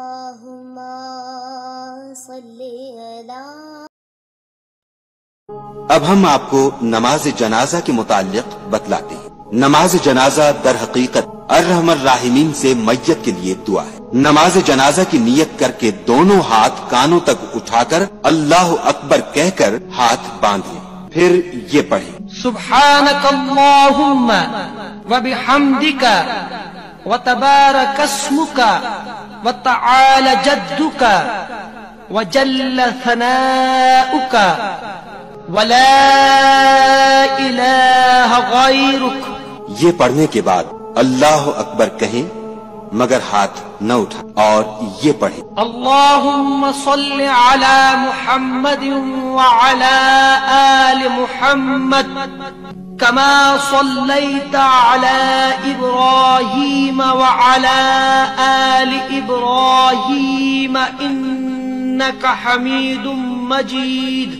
اللہم صلی علی۔ اب ہم آپ کو نماز جنازہ کے متعلق بتلاتے ہیں۔ نماز جنازہ در حقیقت ارحم الراحمین سے میت کے لیے دعا ہے۔ نماز جنازہ کی نیت کر کے دونوں ہاتھ کانوں تک اٹھا کر اللہ اکبر کہہ کر ہاتھ باندھ لیں، پھر یہ پڑھیں: سبحانک اللہم وبحمدک وتبارک اسمک وتعالی جدک وجل ثناؤک ولا الہ غیرک۔ یہ پڑھنے کے بعد اللہ اکبر کہیں مگر ہاتھ نہ اٹھا، اور یہ پڑھیں: اللہم صل علی محمد وعلی آل محمد کما صلیت علی ابراہیم وعلی آل ابراہیم انک حمید مجید۔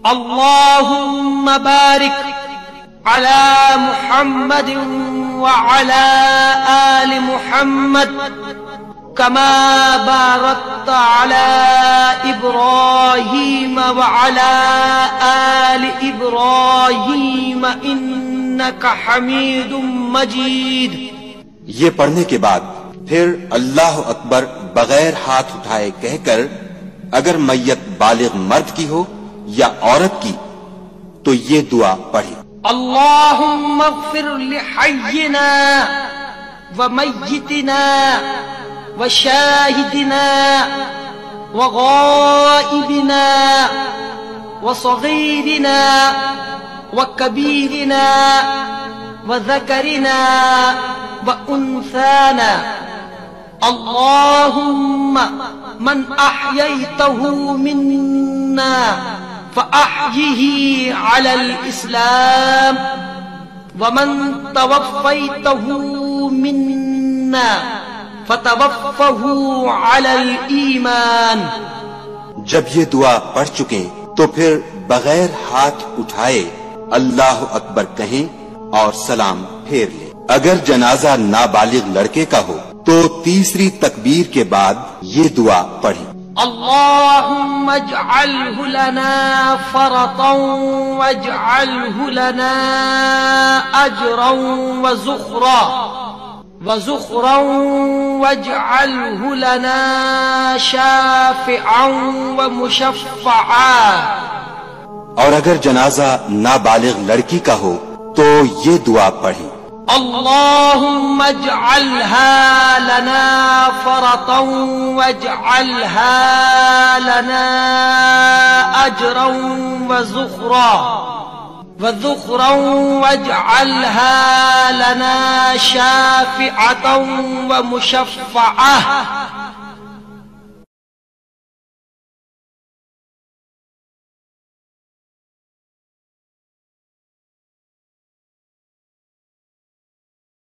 اللہم بارک علی محمد وعلی آل محمد کما بارکت علی ابراہیم وعلی آل ابراہیم انک حمید مجید۔ یہ پڑھنے کے بعد پھر اللہ اکبر بغیر ہاتھ اٹھائے کہہ کر اگر میت بالغ مرد کی ہو یا عورت کی تو یہ دعا پڑھیں: اللہم اغفر لحینا ومیتنا وشاہدنا وغائبنا وصغیرنا وکبیرنا وذکرنا وانثانا۔ اللہم من احییتہ منا فأحیہ علی الاسلام ومن توفیتہ منا فتوفہ علی الایمان۔ جب یہ دعا پڑھ چکیں تو پھر بغیر ہاتھ اٹھائے اللہ اکبر کہیں اور سلام پھیر لیں۔ اگر جنازہ نابالغ لڑکے کا ہو تو تیسری تکبیر کے بعد یہ دعا پڑھیں: اللہم اجعلہ لنا فرطا واجعلہ لنا اجرا وزخرا واجعلہ لنا شافعا ومشفعا۔ اور اگر جنازہ نابالغ لڑکی کا ہو تو یہ دعا پڑھیں: اللہم اجعلها لنا فرطا واجعلها لنا اجرا وزخرا واجعلها لنا شافعة ومشفعة